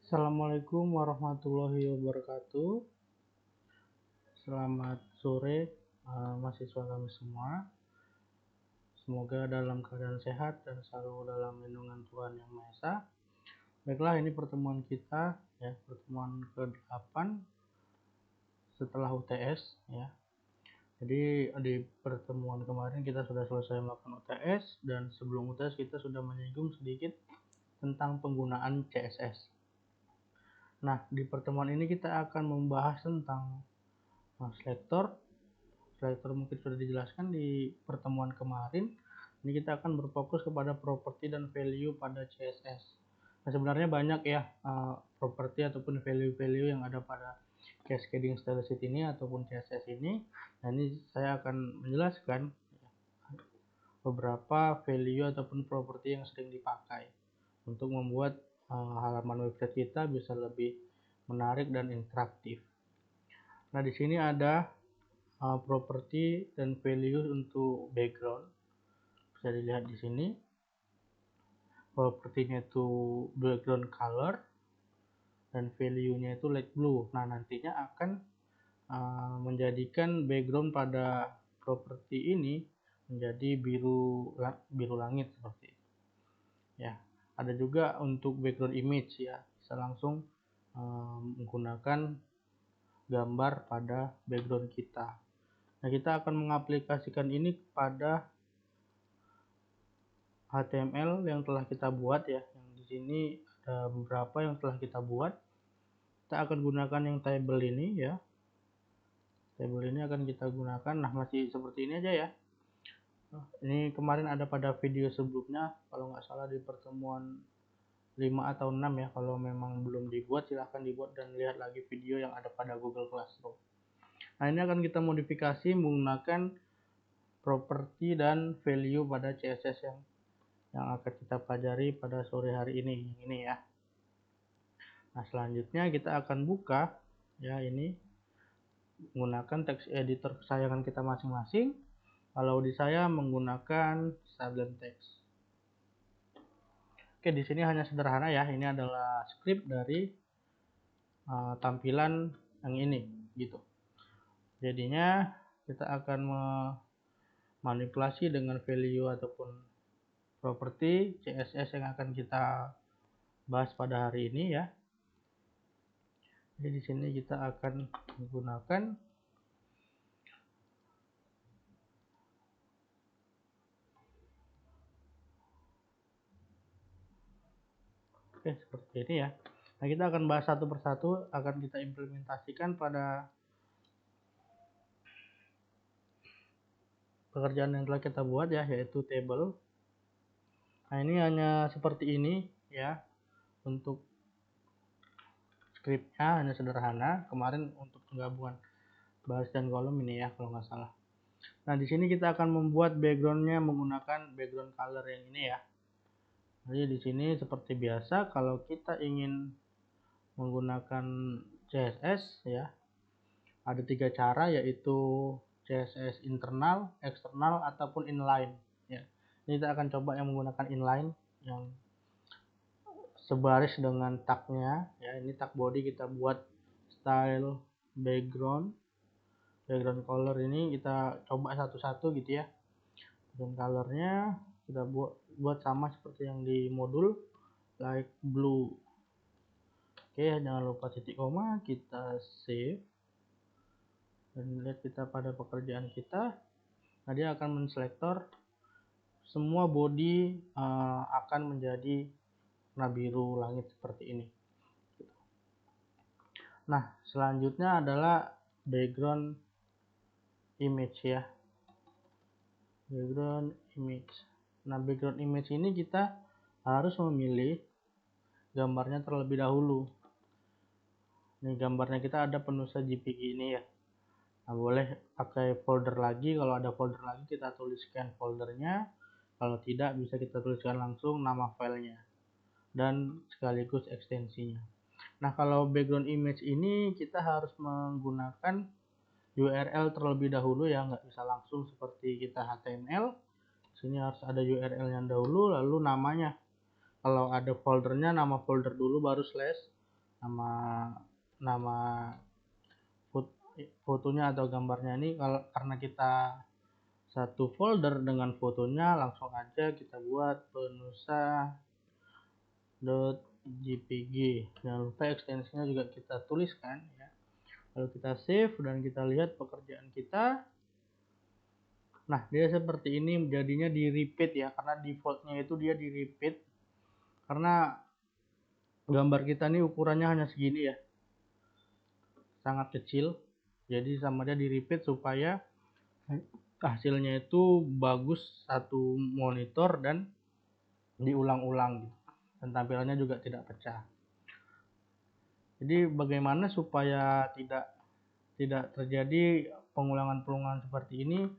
Assalamualaikum warahmatullahi wabarakatuh. Selamat sore mahasiswa kami semua. Semoga dalam keadaan sehat dan selalu dalam lindungan Tuhan Yang Maha Esa. Baiklah, ini pertemuan kita ya, pertemuan ke-8 setelah UTS ya. Jadi di pertemuan kemarin kita sudah selesai melakukan UTS, dan sebelum UTS kita sudah menyinggung sedikit tentang penggunaan CSS. Nah, di pertemuan ini kita akan membahas tentang selektor mungkin sudah dijelaskan di pertemuan kemarin. Ini kita akan berfokus kepada properti dan value pada CSS. Nah, sebenarnya banyak ya properti ataupun value-value yang ada pada cascading style sheet ini ataupun CSS ini. Nah, ini saya akan menjelaskan beberapa value ataupun properti yang sering dipakai untuk membuat halaman website kita bisa lebih menarik dan interaktif. Nah, di sini ada properti dan value untuk background. Bisa dilihat di sini. Propertinya itu background color dan value-nya itu light blue. Nah, nantinya akan menjadikan background pada properti ini menjadi biru langit seperti itu. Ya, ada juga untuk background image ya. Bisa langsung menggunakan gambar pada background kita. Nah, kita akan mengaplikasikan ini pada HTML yang telah kita buat ya. Yang di sini ada beberapa yang telah kita buat. Kita akan gunakan yang table ini ya. Table ini akan kita gunakan. Nah, masih seperti ini aja ya. Ini kemarin ada pada video sebelumnya, kalau nggak salah di pertemuan 5 atau 6 ya. Kalau memang belum dibuat, silahkan dibuat dan lihat lagi video yang ada pada Google Classroom. Nah, ini akan kita modifikasi menggunakan properti dan value pada CSS yang akan kita pelajari pada sore hari ini ya. Nah, selanjutnya kita akan buka ya, ini menggunakan text editor kesayangan kita masing-masing. Kalau di saya menggunakan Sublime Text. Oke, di sini hanya sederhana ya. Ini adalah script dari tampilan yang ini gitu. Jadinya kita akan memanipulasi dengan value ataupun properti CSS yang akan kita bahas pada hari ini ya. Jadi di sini kita akan menggunakan seperti ini ya. Nah, kita akan bahas satu persatu, akan kita implementasikan pada pekerjaan yang telah kita buat ya, yaitu table. Nah, ini hanya seperti ini ya untuk scriptnya, hanya sederhana. Kemarin untuk penggabungan baris dan kolom ini ya kalau nggak salah. Nah, di sini kita akan membuat backgroundnya menggunakan background color yang ini ya. Jadi di sini seperti biasa, kalau kita ingin menggunakan CSS ya, ada 3 cara, yaitu CSS internal, eksternal, ataupun inline ya. Ini kita akan coba yang menggunakan inline yang sebaris dengan tagnya ya. Ini tag body kita buat style background color, ini kita coba satu-satu gitu ya. Dan colornya kita buat sama seperti yang di modul, like blue. Oke, jangan lupa titik koma, kita save dan lihat kita pada pekerjaan kita. Nah, dia akan menselektor semua body akan menjadi warna biru langit seperti ini. Nah, selanjutnya adalah background image ya. Background image. Nah, background image ini kita harus memilih gambarnya terlebih dahulu. Ini gambarnya kita ada penulisan JPG ini ya. Nah, boleh pakai folder lagi. Kalau ada folder lagi kita tuliskan foldernya. Kalau tidak, bisa kita tuliskan langsung nama filenya dan sekaligus ekstensinya. Nah, kalau background image ini kita harus menggunakan URL terlebih dahulu ya, nggak bisa langsung seperti kita HTML. Sini harus ada URL yang dahulu, lalu namanya. Kalau ada foldernya, nama folder dulu baru slash, nama nama fotonya atau gambarnya ini. Kalau karena kita satu folder dengan fotonya, langsung aja kita buat penusa.jpg. Jangan lupa ekstensinya juga kita tuliskan ya. Lalu kita save dan kita lihat pekerjaan kita. Nah, dia seperti ini, jadinya di repeat ya, karena defaultnya itu dia di repeat. Karena gambar kita ini ukurannya hanya segini ya, sangat kecil. Jadi sama dia di repeat supaya hasilnya itu bagus satu monitor dan diulang-ulang gitu. Dan tampilannya juga tidak pecah. Jadi bagaimana supaya tidak terjadi pengulangan-pengulangan seperti ini,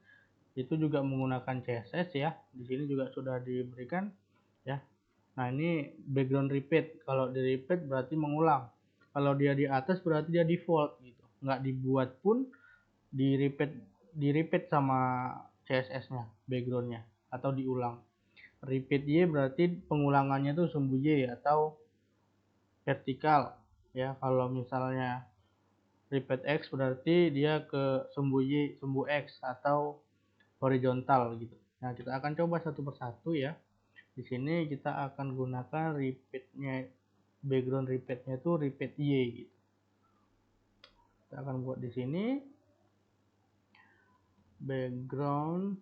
itu juga menggunakan CSS ya. Di sini juga sudah diberikan ya. Nah, ini background repeat. Kalau di repeat berarti mengulang. Kalau dia di atas berarti dia default gitu. Nggak dibuat pun di repeat sama CSS-nya, background-nya atau diulang. Repeat Y berarti pengulangannya itu sumbu Y atau vertikal ya. Kalau misalnya repeat X berarti dia ke sumbu Y, sumbu X atau horizontal gitu. Nah, kita akan coba satu persatu ya. Di sini kita akan gunakan repeatnya, background repeatnya itu repeat Y gitu. Kita akan buat di sini background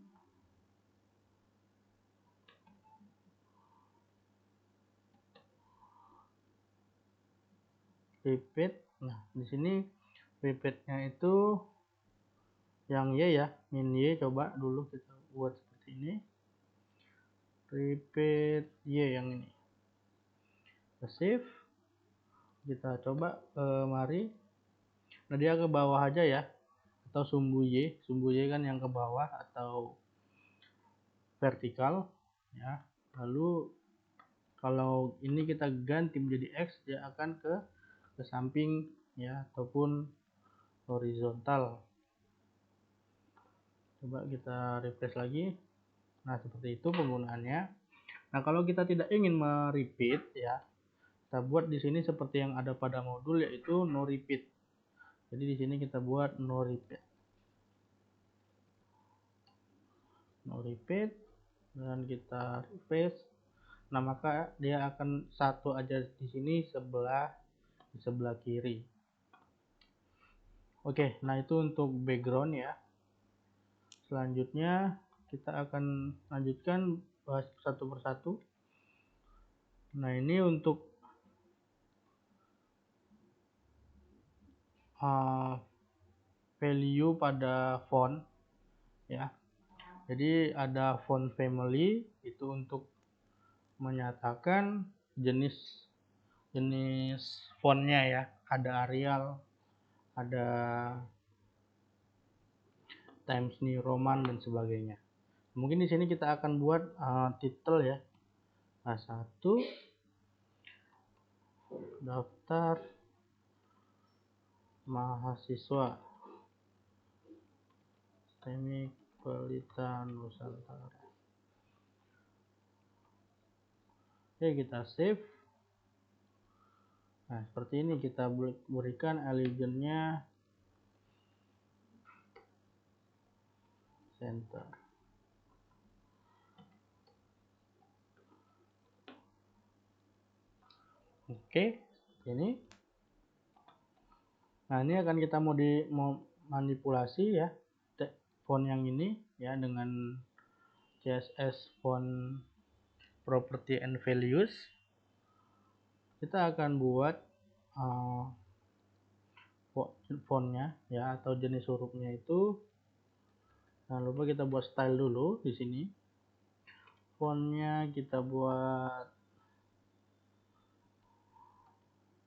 repeat. Nah, di sini repeatnya itu yang Y ya, min Y. Coba dulu kita buat seperti ini, repeat Y yang ini. Kita save, kita coba mari. Nah, dia ke bawah aja ya, atau sumbu Y kan yang ke bawah atau vertikal ya. Lalu kalau ini kita ganti menjadi X, dia akan ke samping ya, ataupun horizontal. Coba kita refresh lagi. Nah, seperti itu penggunaannya. Nah, kalau kita tidak ingin merepeat ya, kita buat di sini seperti yang ada pada modul, yaitu no repeat. Jadi di sini kita buat no repeat. No repeat dan kita refresh. Nah, maka dia akan satu aja di sini di sebelah kiri. Oke, nah itu untuk background ya. Selanjutnya kita akan lanjutkan bahas satu persatu. Nah, ini untuk value pada font ya. Jadi ada font family, itu untuk menyatakan jenis fontnya ya. Ada Arial, ada Times New Roman dan sebagainya. Mungkin di sini kita akan buat title ya. A1 daftar mahasiswa Teknik Pelita Nusantara. Oke, kita save. Nah, seperti ini kita berikan allegiance-nya center. Oke, ini. Nah, ini akan kita mau manipulasi ya font yang ini ya dengan CSS font property and values. Kita akan buat fontnya ya, atau jenis hurufnya itu. Jangan lupa kita buat style dulu di sini. Fontnya kita buat,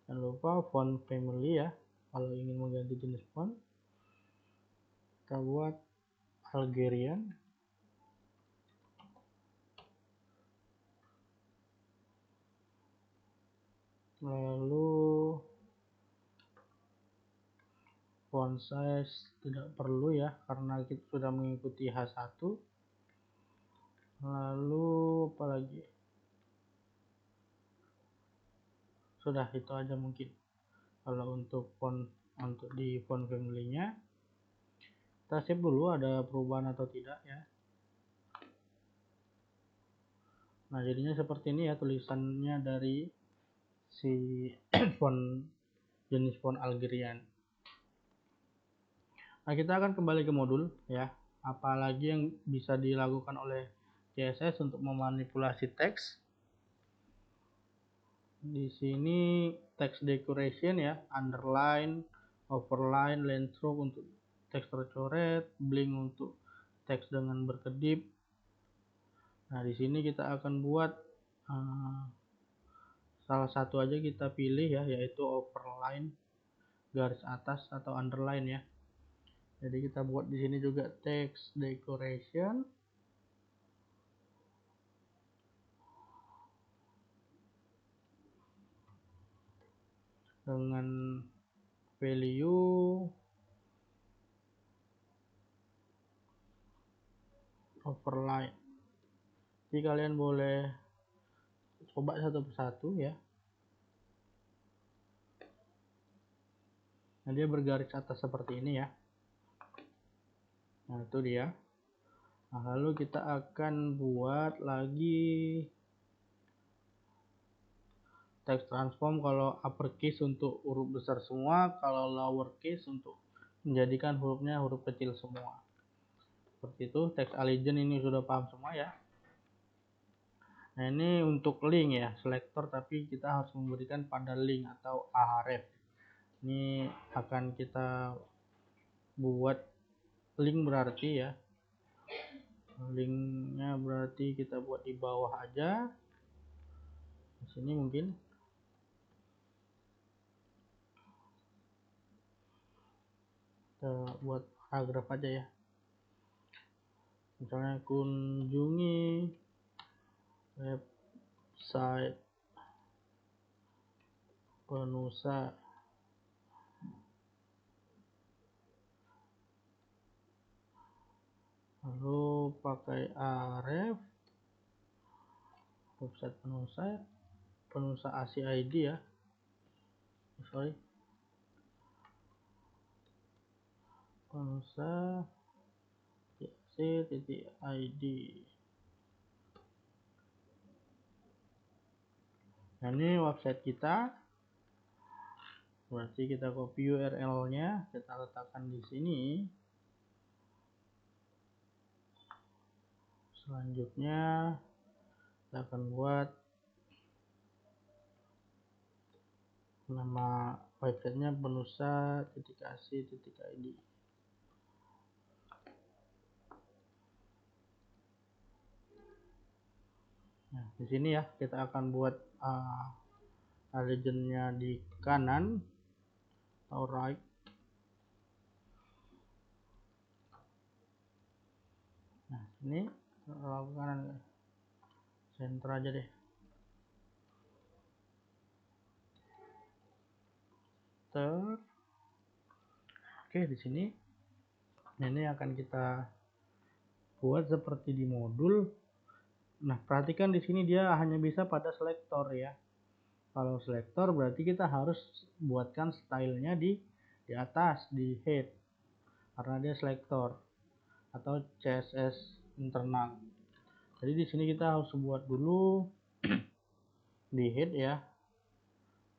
jangan lupa font family ya. Kalau ingin mengganti jenis font, kita buat Algerian. Lalu font size tidak perlu ya, karena kita sudah mengikuti H1. Lalu apalagi, sudah itu aja mungkin. Kalau untuk font, untuk di font family-nya kita save dulu ada perubahan atau tidak ya. Nah jadinya seperti ini ya tulisannya dari si font, jenis font Algerian. Nah kita akan kembali ke modul ya. Apalagi yang bisa dilakukan oleh CSS untuk memanipulasi teks. Di sini text decoration ya, underline, overline, line stroke untuk teks tercoret, blink untuk teks dengan berkedip. Nah di sini kita akan buat salah satu aja kita pilih ya, yaitu overline, garis atas atau underline ya. Jadi kita buat di sini juga text decoration. Dengan value overline. Jadi kalian boleh coba satu persatu ya. Nah dia bergaris atas seperti ini ya. Nah itu dia. Nah lalu kita akan buat lagi text transform. Kalau uppercase untuk huruf besar semua, kalau lowercase untuk menjadikan hurufnya huruf kecil semua. Seperti itu. Text allegiance ini sudah paham semua ya. Nah ini untuk link ya, selector, tapi kita harus memberikan pada link atau ahref. Ini akan kita buat link berarti ya. Linknya berarti kita buat di bawah aja. Di sini mungkin kita buat paragraf aja ya. Misalnya kunjungi website Penusa lalu pakai aref website Penusa ACID ya, sorry, Penusa AC.id. Nah ini website kita, berarti kita copy URL-nya, kita letakkan di sini. Selanjutnya kita akan buat nama websitenya penusa.ac.id. Nah di sini ya kita akan buat allegiance-nya di kanan atau right. Nah ini kanan, center aja deh. Oke di sini ini akan kita buat seperti di modul. Nah perhatikan di sini dia hanya bisa pada selektor ya. Kalau selektor berarti kita harus buatkan stylenya di atas, di head, karena dia selektor atau CSS internal. Jadi di sini kita harus buat dulu di head ya.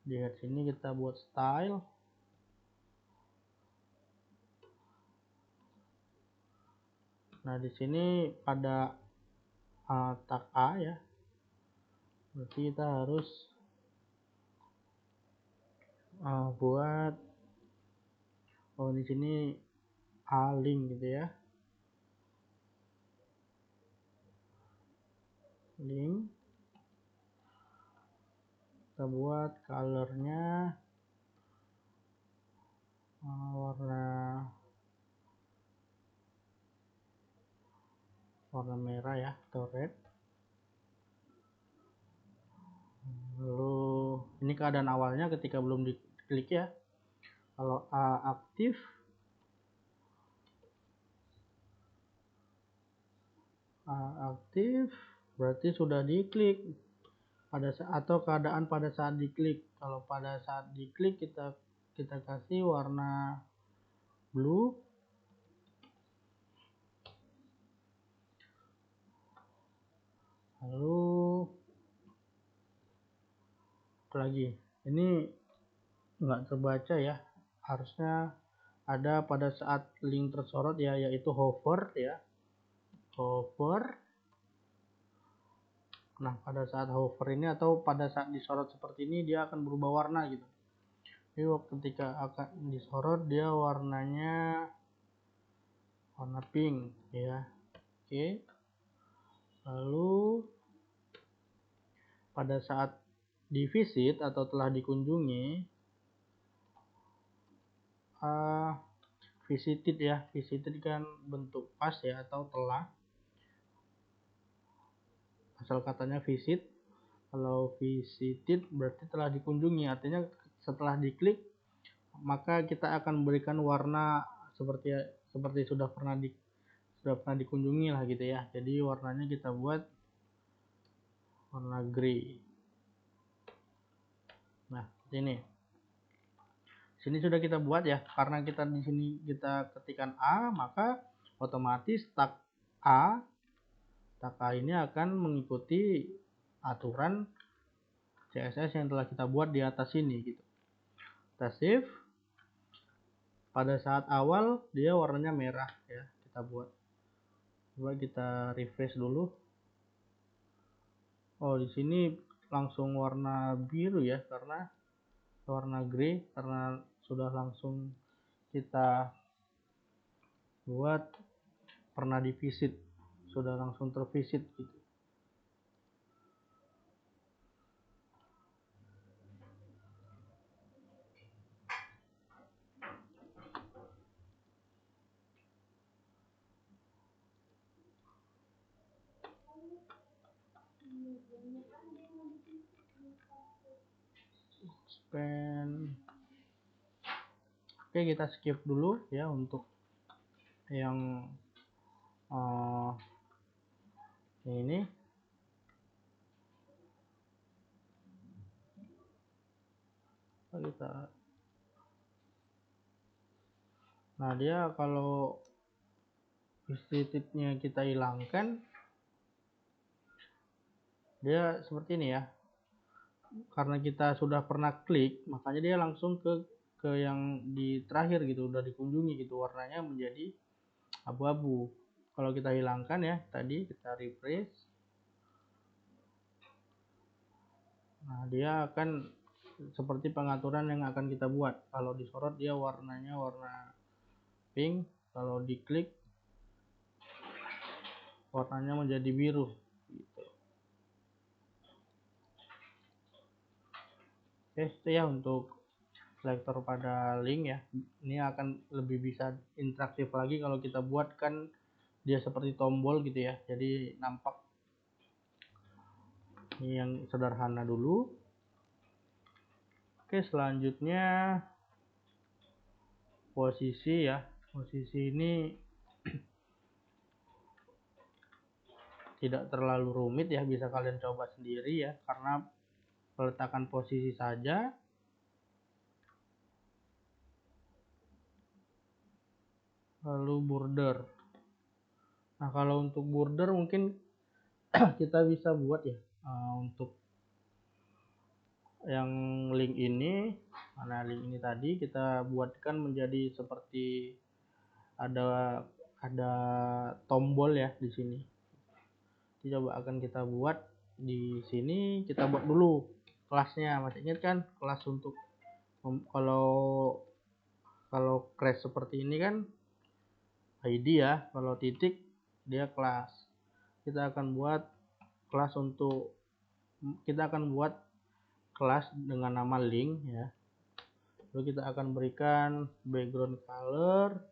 Di head sini kita buat style. Nah di sini pada tag A ya, berarti kita harus buat di sini A link gitu ya, link. Kita buat colornya warna merah ya atau red. Lalu ini keadaan awalnya ketika belum diklik ya. Kalau A aktif, berarti sudah diklik pada saat, atau keadaan pada saat diklik. Kalau pada saat diklik kita kita kasih warna blue. Lalu apa lagi? Ini nggak terbaca ya, harusnya ada pada saat link tersorot ya, yaitu hover ya, hover. Nah, pada saat hover ini atau pada saat disorot seperti ini dia akan berubah warna gitu. Jadi ketika akan disorot dia warnanya warna pink ya. Oke. Lalu pada saat divisit atau telah dikunjungi, visited ya, visited kan bentuk pas ya atau telah, asal katanya visit. Kalau visited berarti telah dikunjungi, artinya setelah diklik maka kita akan memberikan warna seperti sudah pernah dikunjungi lah gitu ya. Jadi warnanya kita buat warna grey. Nah, ini sini sudah kita buat ya, karena kita di sini kita ketikkan A, maka otomatis tag A ini akan mengikuti aturan CSS yang telah kita buat di atas ini gitu. Kita save. Pada saat awal dia warnanya merah ya, kita buat. Coba kita refresh dulu. Oh, di sini langsung warna biru ya, karena warna grey karena sudah langsung kita buat pernah divisit, sudah langsung tervisit gitu. Oke, kita skip dulu ya untuk yang ini. Nah, dia kalau visitednya kita hilangkan, dia seperti ini ya. Karena kita sudah pernah klik, makanya dia langsung ke yang di terakhir gitu, udah dikunjungi gitu, warnanya menjadi abu-abu. Kalau kita hilangkan ya, tadi kita refresh. Nah, dia akan seperti pengaturan yang akan kita buat. Kalau disorot dia warnanya warna pink, kalau diklik warnanya menjadi biru gitu. Oke, itu ya untuk selektor pada link ya. Ini akan lebih bisa interaktif lagi kalau kita buat kan dia seperti tombol gitu ya, jadi nampak. Ini yang sederhana dulu. Oke, selanjutnya posisi ya. Posisi ini tidak terlalu rumit ya, bisa kalian coba sendiri ya, karena peletakan posisi saja. Lalu border. Nah, kalau untuk border mungkin kita bisa buat ya, untuk yang link ini, mana link ini tadi kita buatkan menjadi seperti ada tombol ya di sini. Coba akan kita buat di sini, kita buat dulu kelasnya. Masih ingat kan kelas untuk kalau crash seperti ini kan ID ya, kalau titik dia kelas. Kita akan buat kelas dengan nama link ya. Lalu kita akan berikan background color,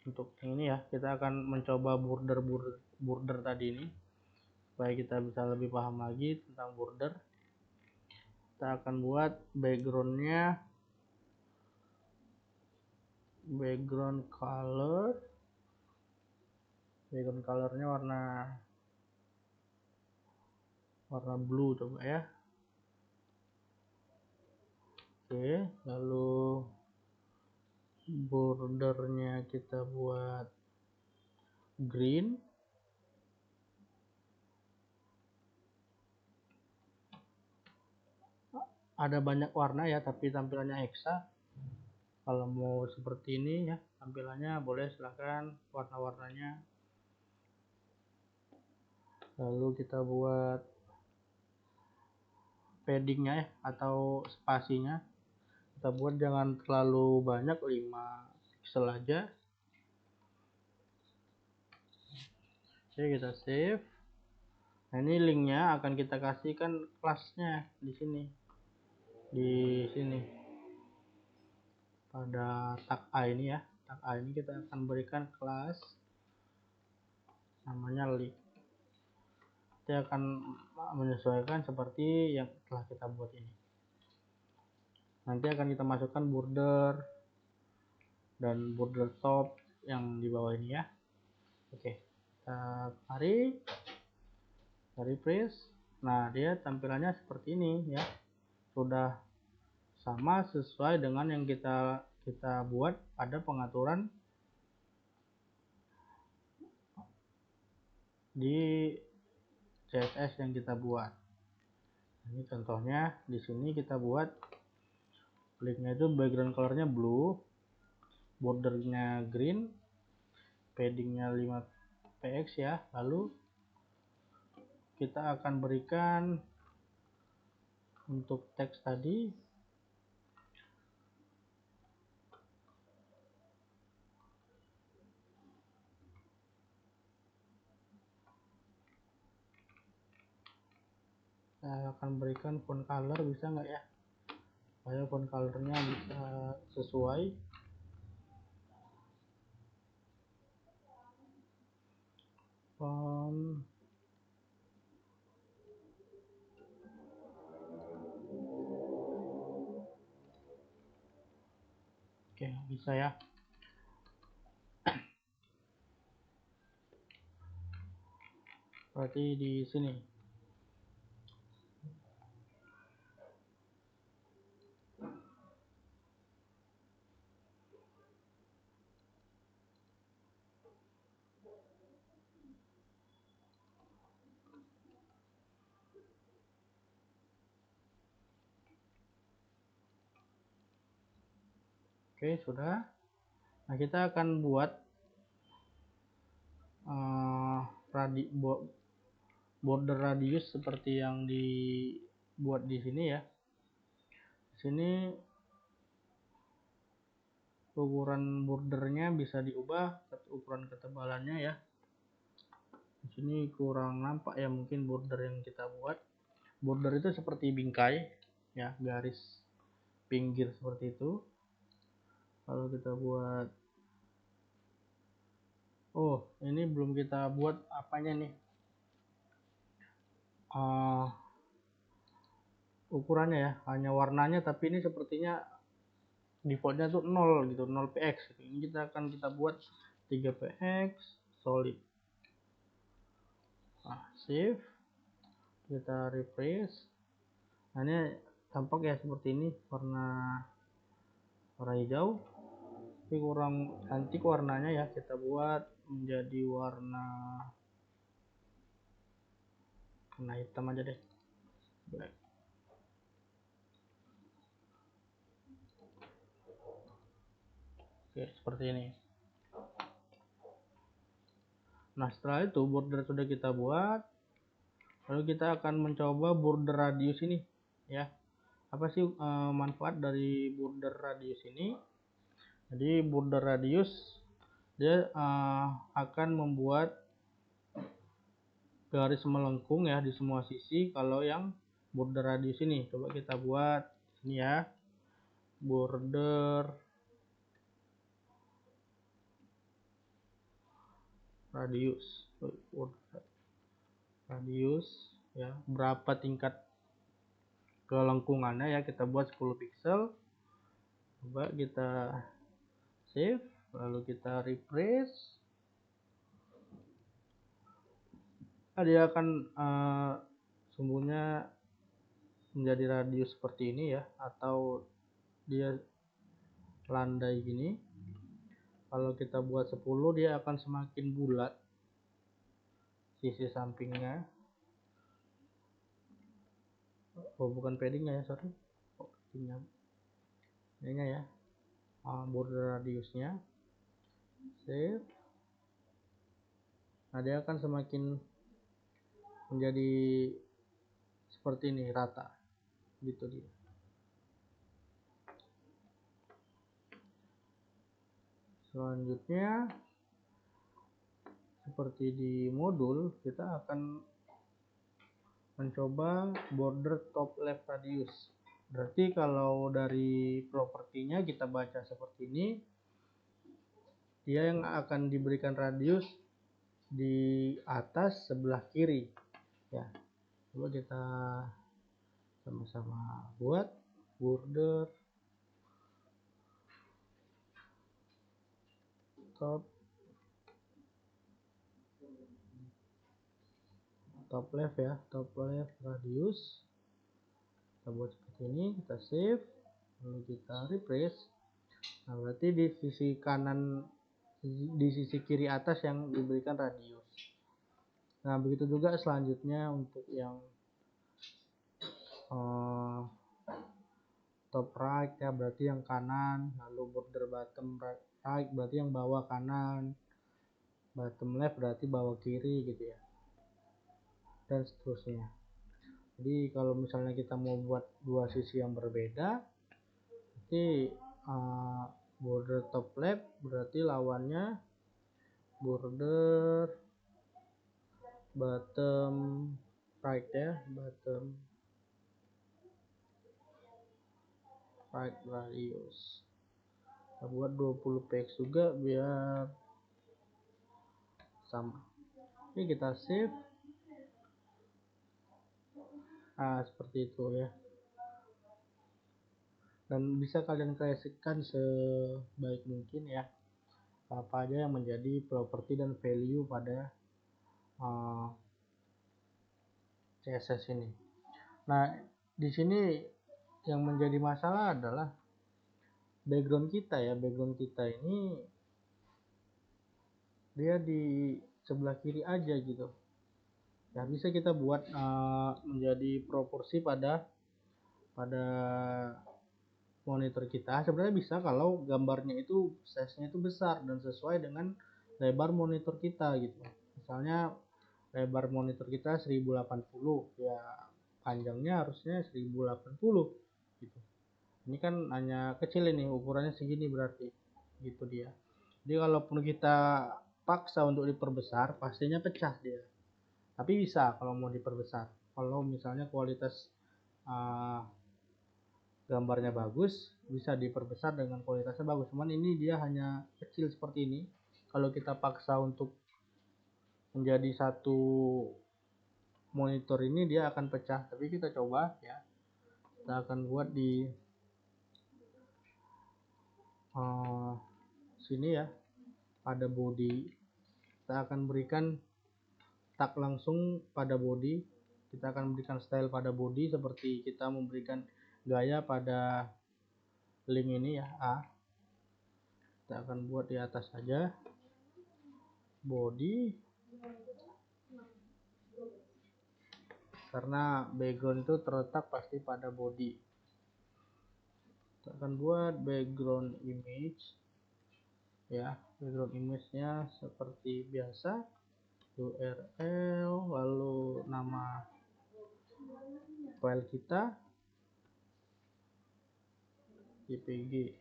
untuk ini ya, kita akan mencoba border tadi ini supaya kita bisa lebih paham lagi tentang border. Kita akan buat backgroundnya background colornya warna warna blue coba ya. Oke, lalu bordernya kita buat green. Ada banyak warna ya, tapi tampilannya hexa. Kalau mau seperti ini ya tampilannya, boleh silahkan warna-warnanya. Lalu kita buat paddingnya ya, atau spasinya kita buat jangan terlalu banyak, 5 pixel aja. Oke, kita save. Nah, ini linknya akan kita kasihkan kelasnya di sini, pada tag A ini ya. Tag A ini kita akan berikan kelas namanya link. Dia akan menyesuaikan seperti yang telah kita buat ini. Nanti akan kita masukkan border dan border top yang di bawah ini ya. Oke, kita tarik, refresh. Nah, dia tampilannya seperti ini ya. Sudah sama sesuai dengan yang kita buat pada pengaturan di CSS yang kita buat. Ini contohnya, di sini kita buat linknya itu background colornya blue, bordernya green, paddingnya 5px ya. Lalu kita akan berikan untuk teks tadi saya akan berikan font color, bisa nggak ya, supaya font colornya bisa sesuai. Font oke, bisa ya. Berarti di sini. Oke, sudah. Nah, kita akan buat border radius seperti yang dibuat di sini ya. Di sini ukuran bordernya bisa diubah, ukuran ketebalannya ya. Di sini kurang nampak ya mungkin border yang kita buat. Border itu seperti bingkai ya, garis pinggir seperti itu. Kalau kita buat, oh ini belum kita buat apanya nih, ukurannya ya, hanya warnanya, tapi ini sepertinya defaultnya tuh 0 gitu, 0px gitu. Ini kita buat 3px solid. Nah, save, kita refresh. Nah, ini tampak ya seperti ini, warna hijau, tapi kurang cantik warnanya ya. Kita buat menjadi warna hitam aja deh, black. Oke, seperti ini. Nah, setelah itu border sudah kita buat, lalu kita akan mencoba border radius ini ya. Apa sih manfaat dari border radius ini? Jadi border radius dia akan membuat garis melengkung ya di semua sisi. Kalau yang border radius ini, coba kita buat ini ya, border radius ya, berapa tingkat kelengkungannya ya, kita buat 10 pixel. Coba kita save, lalu kita refresh. Dia akan sumbunya menjadi radius seperti ini ya, atau dia landai gini. Kalau kita buat 10, dia akan semakin bulat sisi sampingnya. Oh, bukan paddingnya ya, sorry. Oh, paddingnya ini ya, border radiusnya. Save. Nah, dia akan semakin menjadi seperti ini, rata gitu dia. Selanjutnya seperti di modul, kita akan mencoba border top left radius. Berarti kalau dari propertinya kita baca seperti ini, dia yang akan diberikan radius di atas sebelah kiri ya. Coba kita sama-sama buat border top left ya, top left radius. Kita buat seperti ini, kita save, lalu kita refresh. Nah, berarti di sisi kanan, di sisi kiri atas yang diberikan radius. Nah, begitu juga selanjutnya untuk yang top right ya, berarti yang kanan. Lalu border bottom right berarti yang bawah kanan, bottom left berarti bawah kiri gitu ya, dan seterusnya. Jadi kalau misalnya kita mau buat dua sisi yang berbeda, berarti border top left berarti lawannya border bottom right ya, bottom right radius. Kita buat 20 px juga biar sama. Ini kita save. Nah, seperti itu ya. Dan bisa kalian kreasikan sebaik mungkin ya, apa aja yang menjadi properti dan value pada CSS ini. Nah, di sini yang menjadi masalah adalah background kita ya. Background kita ini dia di sebelah kiri aja gitu. Ya, bisa kita buat menjadi proporsi pada monitor kita. Sebenarnya bisa kalau gambarnya itu size-nya itu besar dan sesuai dengan lebar monitor kita gitu. Misalnya lebar monitor kita 1080, ya panjangnya harusnya 1080 gitu. Ini kan hanya kecil, ini ukurannya segini berarti gitu dia. Jadi kalaupun kita paksa untuk diperbesar, pastinya pecah dia. Tapi bisa kalau mau diperbesar, kalau misalnya kualitas gambarnya bagus, bisa diperbesar dengan kualitasnya bagus. Cuman ini dia hanya kecil seperti ini. Kalau kita paksa untuk menjadi satu monitor ini, dia akan pecah. Tapi kita coba ya, kita akan buat di sini ya, pada body. Kita akan berikan tag langsung pada body. Kita akan memberikan style pada body seperti kita memberikan gaya pada link ini ya, A. Kita akan buat di atas saja body, karena background itu terletak pasti pada body. Kita akan buat background image ya. Background image-nya seperti biasa, URL, lalu nama file kita JPG.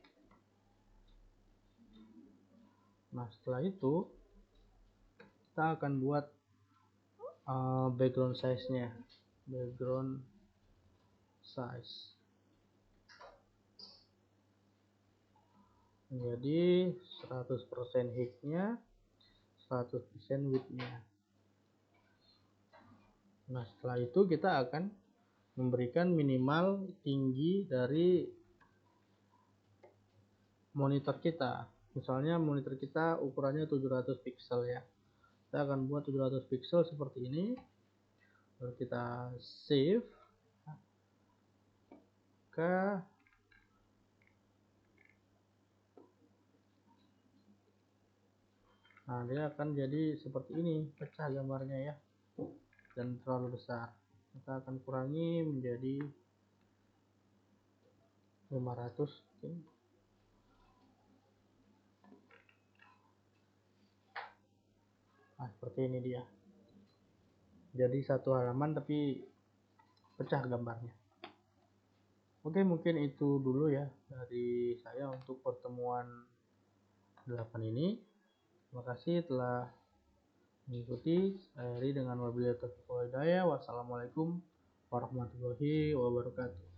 Nah, setelah itu kita akan buat background size-nya, background size menjadi 100% height-nya, 100% width-nya. Nah, setelah itu kita akan memberikan minimal tinggi dari monitor kita. Misalnya monitor kita ukurannya 700 pixel ya. Kita akan buat 700 pixel seperti ini. Lalu kita save ke, nah dia akan jadi seperti ini, pecah gambarnya ya, dan terlalu besar. Kita akan kurangi menjadi 500 mungkin. Nah seperti ini dia, jadi satu halaman tapi pecah gambarnya. Oke, mungkin itu dulu ya dari saya untuk pertemuan 8 ini. Terima kasih telah mengikuti. Saya Eri dengan wabillahi taufiq wal hidayah. Wassalamualaikum warahmatullahi wabarakatuh.